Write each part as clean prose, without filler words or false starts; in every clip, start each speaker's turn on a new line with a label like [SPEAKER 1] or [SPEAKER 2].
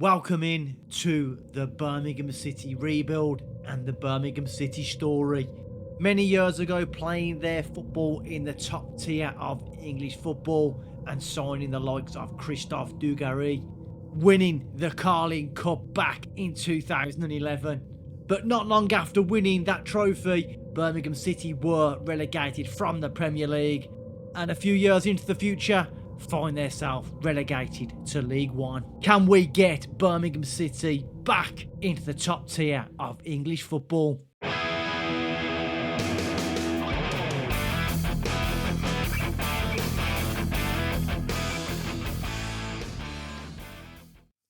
[SPEAKER 1] Welcome in to the Birmingham City rebuild and the Birmingham City story. Many years ago, playing their football in the top tier of English football and signing the likes of Christophe Dugarry, winning the Carling Cup back in 2011. But not long after winning that trophy, Birmingham City were relegated from the Premier League, and a few years into the future, find themselves relegated to League One. Can we get Birmingham City back into the top tier of English football?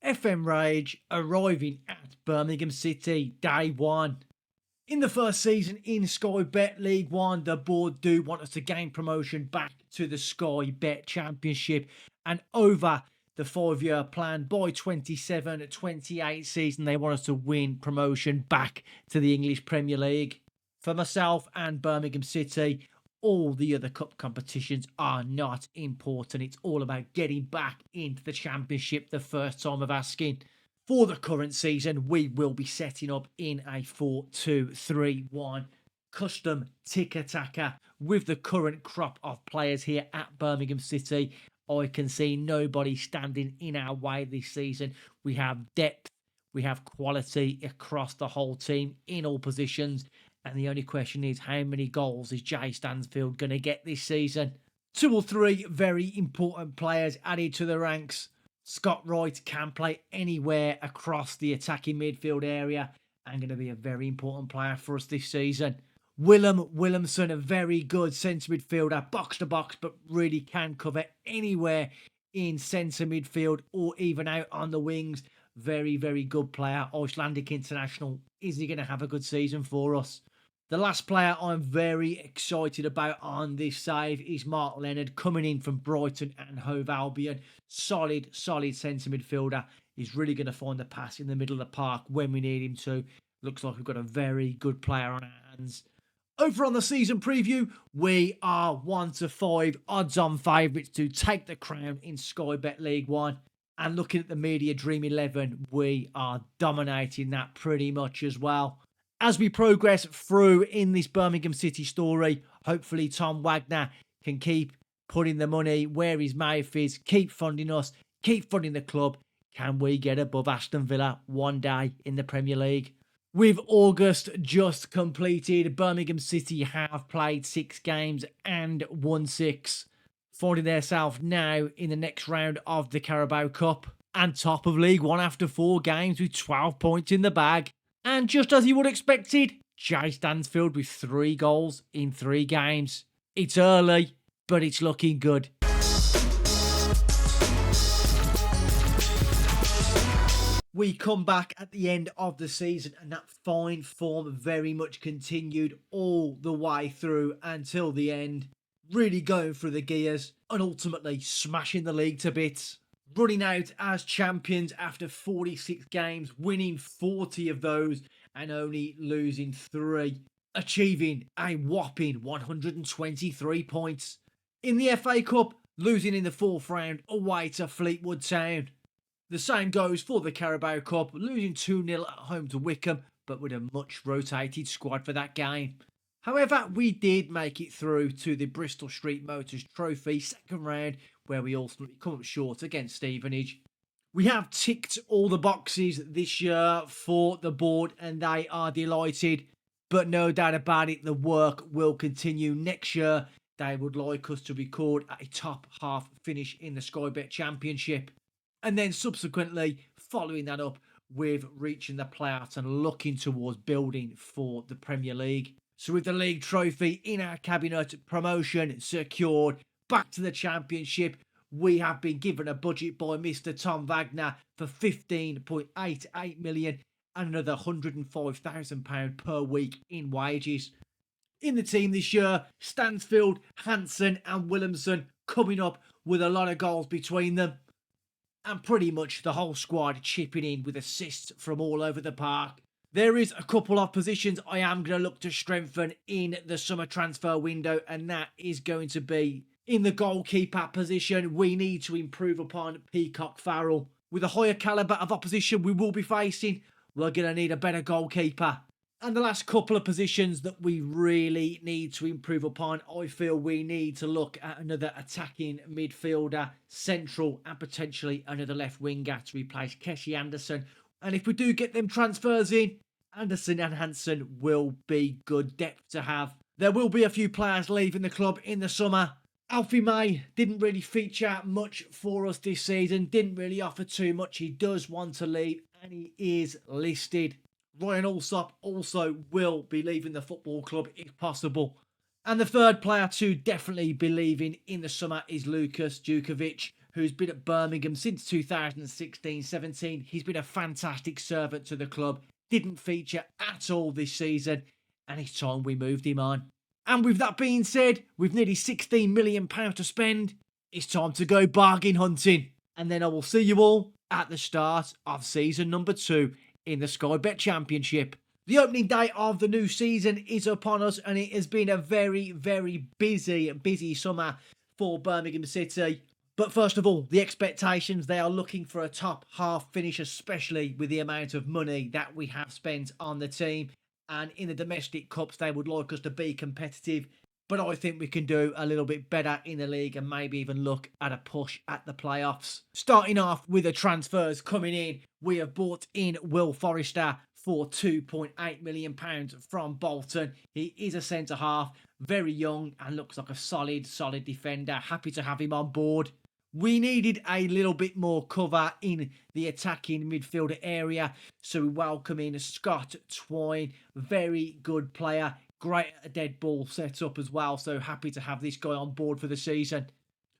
[SPEAKER 1] FM Rage arriving at Birmingham City day one. In the first season in Sky Bet League One, the board do want us to gain promotion back to the Sky Bet Championship, and over the 5-year plan by 27-28 season they want us to win promotion back to the English Premier League. For myself and Birmingham City, all the other cup competitions are not important. It's all about getting back into the Championship the first time of asking. For the current season, we will be setting up in a 4-2-3-1 custom tiki-taka with the current crop of players here at Birmingham City. I can see nobody standing in our way this season. We have depth, we have quality across the whole team in all positions. And the only question is, how many goals is Jay Stansfield going to get this season? 2 or 3 very important players added to the ranks. Scott Wright can play anywhere across the attacking midfield area and going to be a very important player for us this season. Willem Williamson, a very good centre midfielder, box to box, but really can cover anywhere in centre midfield or even out on the wings. Very, very good player. Icelandic international. Is he going to have a good season for us? The last player I'm very excited about on this save is Mark Leonard, coming in from Brighton and Hove Albion. Solid centre midfielder. He's really going to find the pass in the middle of the park when we need him to. Looks like we've got a very good player on our hands. Over on the season preview, we are 1-5 odds-on favourites to take the crown in Sky Bet League One. And looking at the Media Dream 11, we are dominating that pretty much as well. As we progress through in this Birmingham City story, hopefully Tom Wagner can keep putting the money where his mouth is, keep funding us, keep funding the club. Can we get above Aston Villa one day in the Premier League? With August just completed, Birmingham City have played 6 games and won 6, finding themselves now in the next round of the Carabao Cup and top of League One after 4 games with 12 points in the bag. And just as you would have expected, Jay Stansfield with 3 goals in 3 games. It's early, but it's looking good. We come back at the end of the season and that fine form very much continued all the way through until the end. Really going through the gears and ultimately smashing the league to bits. Running out as champions after 46 games, winning 40 of those and only losing 3. Achieving a whopping 123 points. In the FA Cup, losing in the 4th round away to Fleetwood Town. The same goes for the Carabao Cup, losing 2-0 at home to Wickham, but with a much rotated squad for that game. However, we did make it through to the Bristol Street Motors Trophy 2nd round, where we ultimately come up short against Stevenage. We have ticked all the boxes this year for the board and they are delighted. But no doubt about it, the work will continue next year. They would like us to record a top half finish in the Sky Bet Championship. And then subsequently following that up with reaching the playoffs and looking towards building for the Premier League. So with the league trophy in our cabinet, promotion secured, back to the Championship, we have been given a budget by Mr. Tom Wagner for £15.88 million and another £105,000 per week in wages. In the team this year, Stansfield, Hansen and Williamson coming up with a lot of goals between them. And pretty much the whole squad chipping in with assists from all over the park. There is a couple of positions I am going to look to strengthen in the summer transfer window, and that is going to be in the goalkeeper position. We need to improve upon Peacock Farrell. With a higher calibre of opposition we will be facing, we're going to need a better goalkeeper. And the last couple of positions that we really need to improve upon, I feel we need to look at another attacking midfielder, central, and potentially another left winger to replace Kessie Anderson. And if we do get them transfers in, Anderson and Hansen will be good depth to have. There will be a few players leaving the club in the summer. Alfie May didn't really feature much for us this season, didn't really offer too much. He does want to leave and he is listed. Ryan Allsop also will be leaving the football club if possible. And the third player to definitely be leaving in the summer is Lukas Djukovic, who's been at Birmingham since 2016-17. He's been a fantastic servant to the club, didn't feature at all this season, and it's time we moved him on. And with that being said, with nearly £16 million to spend, it's time to go bargain hunting. And then I will see you all at the start of season number 2 in the Sky Bet Championship. The opening day of the new season is upon us, and it has been a very, very busy summer for Birmingham City. But first of all, the expectations, they are looking for a top half finish, especially with the amount of money that we have spent on the team. And in the domestic cups, they would like us to be competitive. But I think we can do a little bit better in the league and maybe even look at a push at the playoffs. Starting off with the transfers coming in, we have bought in Will Forrester for £2.8 million from Bolton. He is a centre-half, very young and looks like a solid defender. Happy to have him on board. We needed a little bit more cover in the attacking midfielder area, so we welcome in Scott Twine, very good player, great at a dead ball setup as well, so happy to have this guy on board for the season.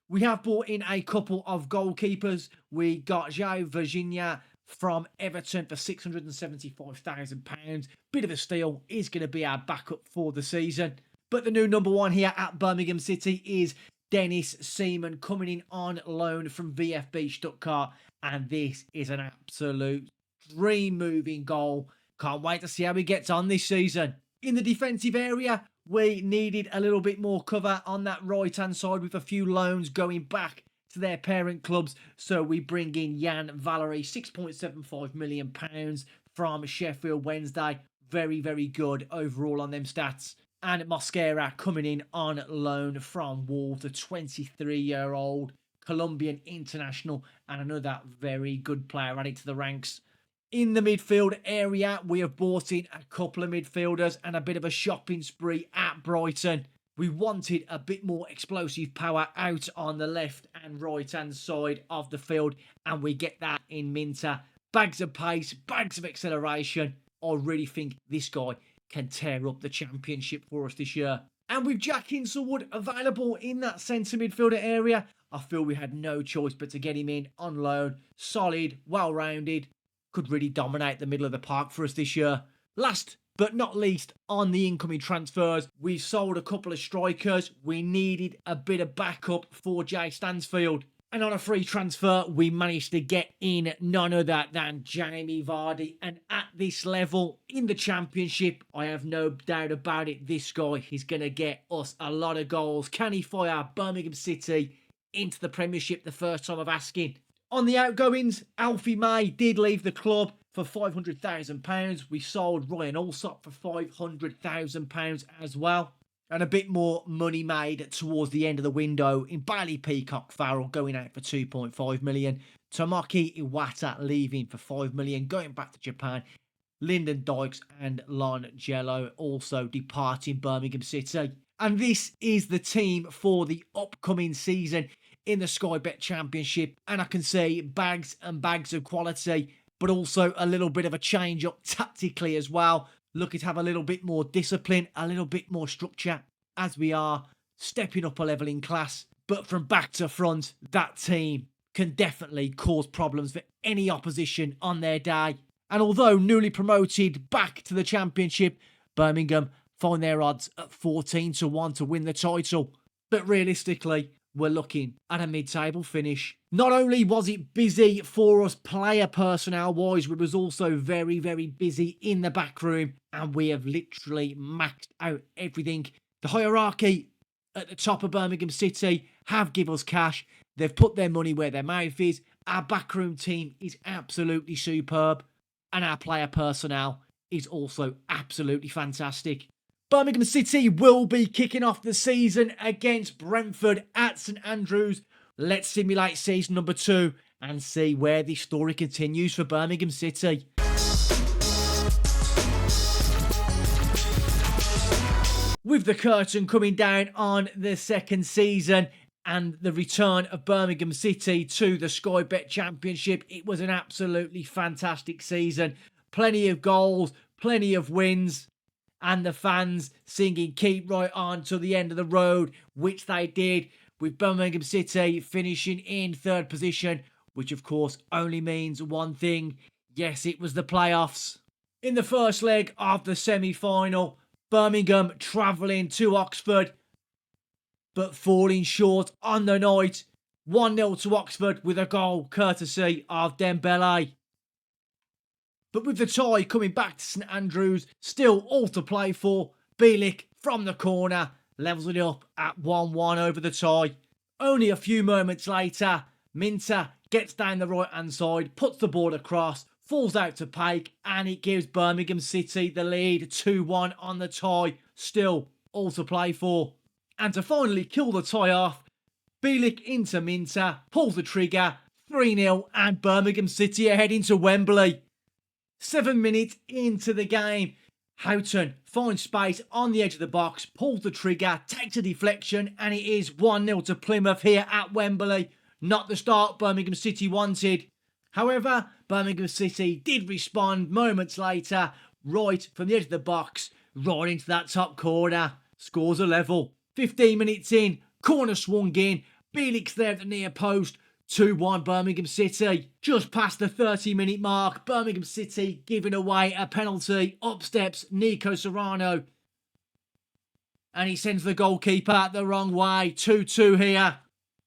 [SPEAKER 1] We have brought in a couple of goalkeepers. We got João Virginia from Everton for £675,000. Bit of a steal, is going to be our backup for the season. But the new number one here at Birmingham City is Dennis Seaman, coming in on loan from VfB Stuttgart, and this is an absolute dream-moving goal. Can't wait to see how he gets on this season. In the defensive area, we needed a little bit more cover on that right-hand side with a few loans going back to their parent clubs. So we bring in Jan Valery, £6.75 million from Sheffield Wednesday. Very, very good overall on them stats. And Mosquera coming in on loan from Wolves, a 23-year-old Colombian international and another very good player added to the ranks. In the midfield area, we have bought in a couple of midfielders and a bit of a shopping spree at Brighton. We wanted a bit more explosive power out on the left and right-hand side of the field, and we get that in Minter. Bags of pace, bags of acceleration. I really think this guy can tear up the championship for us this year. And with Jack Hinselwood available in that centre midfielder area, I feel we had no choice but to get him in on loan. Solid, well-rounded, could really dominate the middle of the park for us this year. Last but not least, on the incoming transfers, we sold a couple of strikers. We needed a bit of backup for Jay Stansfield. And on a free transfer, we managed to get in none other than Jamie Vardy. And at this level in the championship, I have no doubt about it, this guy is going to get us a lot of goals. Can he fire Birmingham City into the Premiership the first time of asking? On the outgoings, Alfie May did leave the club for £500,000. We sold Ryan Allsop for £500,000 as well. And a bit more money made towards the end of the window in Bailey Peacock Farrell going out for £2.5 million. Tomoki Iwata leaving for £5 million, going back to Japan. Lyndon Dykes and Lon Jello also departing Birmingham City. And this is the team for the upcoming season in the Sky Bet Championship. And I can say bags and bags of quality, but also a little bit of a change up tactically as well. Looking to have a little bit more discipline, a little bit more structure as we are stepping up a level in class. But from back to front, that team can definitely cause problems for any opposition on their day. And although newly promoted back to the Championship, Birmingham find their odds at 14-1 to win the title. But realistically, we're looking at a mid-table finish. Not only was it busy for us player personnel-wise, we was also very, very busy in the back room, and we have literally maxed out everything. The hierarchy at the top of Birmingham City have give us cash. They've put their money where their mouth is, Our backroom team is absolutely superb, and our player personnel is also absolutely fantastic. Birmingham City will be kicking off the season against Brentford at St Andrews. Let's simulate season number 2 and see where this story continues for Birmingham City. With the curtain coming down on the second season and the return of Birmingham City to the Sky Bet Championship, it was an absolutely fantastic season. Plenty of goals, plenty of wins, and the fans singing "Keep Right On" to the end of the road, which they did, with Birmingham City finishing in 3rd position, which of course only means one thing. Yes, it was the playoffs. In the first leg of the semi-final, Birmingham travelling to Oxford, but falling short on the night. 1-0 to Oxford with a goal courtesy of Dembele. But with the tie coming back to St Andrews, still all to play for, Bielik from the corner levels it up at 1-1 over the tie. Only a few moments later, Minter gets down the right-hand side, puts the ball across, falls out to Paik, and it gives Birmingham City the lead 2-1 on the tie. Still all to play for. And to finally kill the tie off, Bielik into Minter, pulls the trigger, 3-0, and Birmingham City are heading to Wembley. 7 minutes into the game, Houghton finds space on the edge of the box, pulls the trigger, takes a deflection, and it is 1-0 to Plymouth here at Wembley. Not the start Birmingham City wanted. However, Birmingham City did respond moments later, right from the edge of the box, right into that top corner. Scores a level. 15 minutes in, corner swung in, Bielik's there at the near post. 2-1 Birmingham City. Just past the 30-minute mark, Birmingham City giving away a penalty. Up steps Nico Serrano, and he sends the goalkeeper the wrong way. 2-2 here.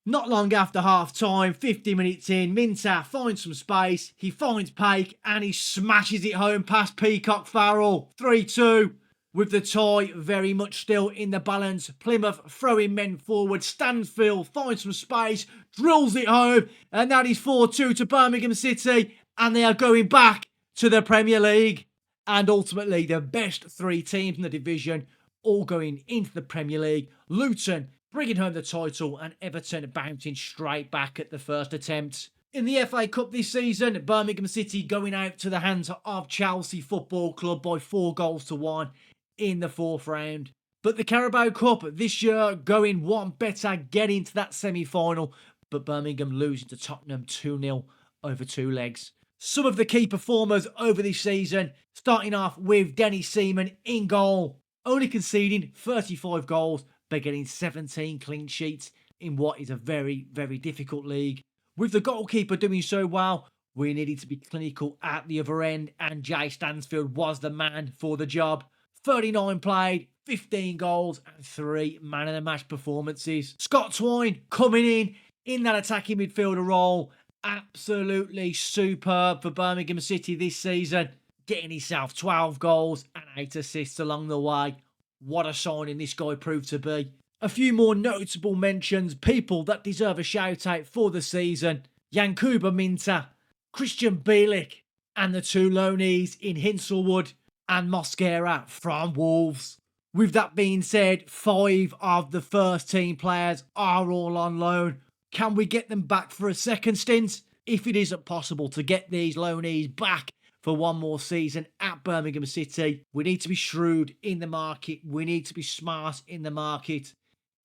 [SPEAKER 1] Not long after half-time, 50 minutes in, Minter finds some space. He finds Paik, and he smashes it home past Peacock Farrell. 3-2. With the tie very much still in the balance, Plymouth throwing men forward. Stansfield finds some space, drills it home, and that is 4-2 to Birmingham City, and they are going back to the Premier League. And ultimately, the best 3 teams in the division all going into the Premier League. Luton bringing home the title, and Everton bouncing straight back at the first attempt. In the FA Cup this season, Birmingham City going out to the hands of Chelsea Football Club by 4-1 in the 4th round. But the Carabao Cup this year going one better, getting to that semi-final, but Birmingham losing to Tottenham 2-0 over 2 legs. Some of the key performers over this season, starting off with Denny Seaman in goal, only conceding 35 goals, but getting 17 clean sheets in what is a very, very difficult league. With the goalkeeper doing so well, we needed to be clinical at the other end, and Jay Stansfield was the man for the job. 39 played, 15 goals, and 3 man-of-the-match performances. Scott Twine coming in that attacking midfielder role. Absolutely superb for Birmingham City this season. Getting himself 12 goals and 8 assists along the way. What a signing this guy proved to be. A few more notable mentions, people that deserve a shout out for the season. Yankuba Minter, Christian Bielik, and the 2 loanees in Hinsselwood and Mosquera from Wolves. With that being said, 5 of the first team players are all on loan. Can we get them back for a second stint? If it isn't possible to get these loanees back for one more season at Birmingham City, we need to be shrewd in the market. We need to be smart in the market.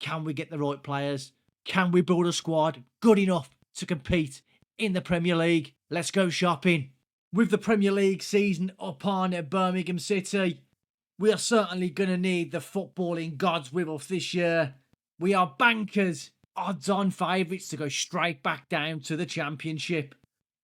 [SPEAKER 1] Can we get the right players? Can we build a squad good enough to compete in the Premier League? Let's go shopping. With the Premier League season upon at Birmingham City, we are certainly going to need the footballing gods with us this year. We are bankers, odds-on favourites to go straight back down to the Championship.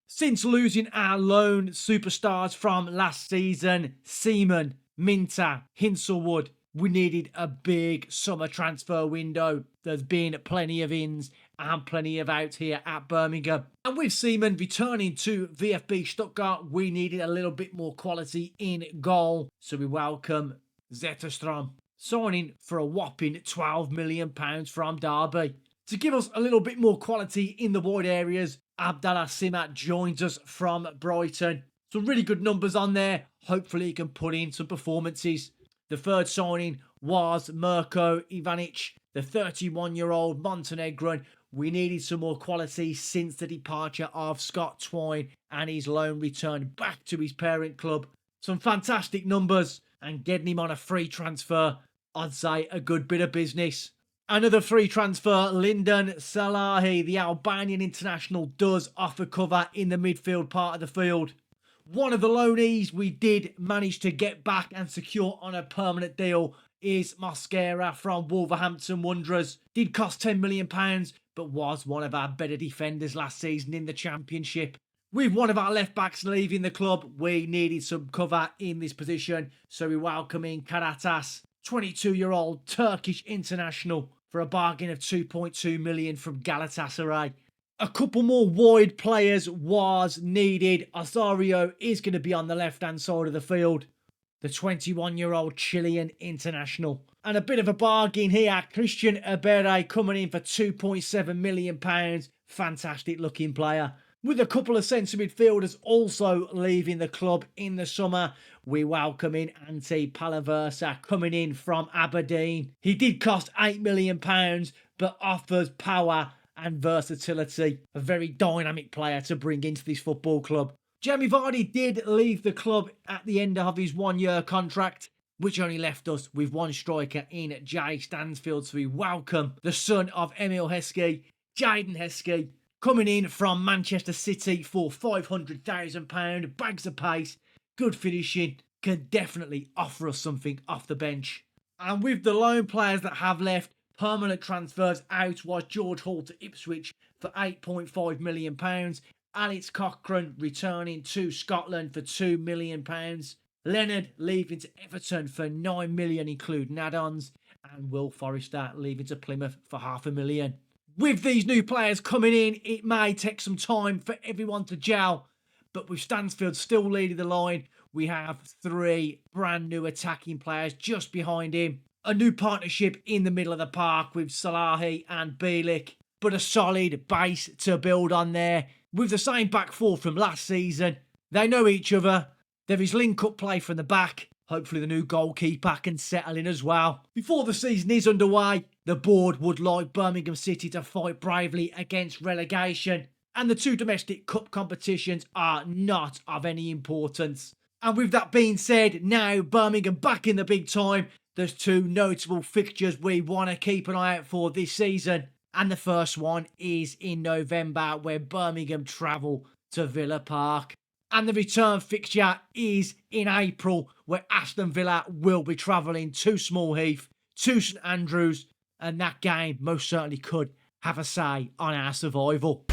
[SPEAKER 1] Since losing our loan superstars from last season, Seaman, Minter, Hinsselwood, we needed a big summer transfer window. There's been plenty of ins and plenty of outs here at Birmingham. And with Seaman returning to VfB Stuttgart, we needed a little bit more quality in goal. So we welcome Zetterstrom, signing for a whopping £12 million from Derby. To give us a little bit more quality in the wide areas, Abdallah Simat joins us from Brighton. Some really good numbers on there. Hopefully he can put in some performances. The third signing was Mirko Ivanic, the 31-year-old Montenegrin. We needed some more quality since the departure of Scott Twine and his loan return back to his parent club. Some fantastic numbers, and getting him on a free transfer, I'd say a good bit of business. Another free transfer, Lyndon Salahi, the Albanian international, does offer cover in the midfield part of the field. One of the loanees we did manage to get back and secure on a permanent deal is Mosquera from Wolverhampton Wanderers. Did cost £10 million, but was one of our better defenders last season in the Championship. With one of our left-backs leaving the club, we needed some cover in this position, so we welcome in Karatas, 22-year-old Turkish international, for a bargain of £2.2 million from Galatasaray. A couple more wide players was needed. Osario is going to be on the left-hand side of the field. The 21-year-old Chilean international. And a bit of a bargain here. Christian Ebere coming in for £2.7 million. Fantastic looking player. With a couple of centre midfielders also leaving the club in the summer, we welcome in Antti Palaversa coming in from Aberdeen. He did cost £8 million, but offers power and versatility. A very dynamic player to bring into this football club. Jamie Vardy did leave the club at the end of his one-year contract, which only left us with one striker in Jay Stansfield. So we welcome the son of Emil Heskey, Jayden Heskey, coming in from Manchester City for £500,000. Bags of pace, good finishing, can definitely offer us something off the bench. And with the loan players that have left, permanent transfers out was George Hall to Ipswich for £8.5 million. Alex Cochrane returning to Scotland for £2 million. Leonard leaving to Everton for £9 million, including add-ons. And Will Forrester leaving to Plymouth for £500,000. With these new players coming in, it may take some time for everyone to gel. But with Stansfield still leading the line, we have three brand new attacking players just behind him. A new partnership in the middle of the park with Salahi and Bielik. But a solid base to build on there. With the same back four from last season. They know each other. There is link-up play from the back. Hopefully the new goalkeeper can settle in as well. Before the season is underway, the board would like Birmingham City to fight bravely against relegation. And the two domestic cup competitions are not of any importance. And with that being said, now Birmingham back in the big time. There's two notable fixtures we want to keep an eye out for this season. And the first one is in November, where Birmingham travel to Villa Park. And the return fixture is in April, where Aston Villa will be travelling to Small Heath, to St Andrews. And that game most certainly could have a say on our survival.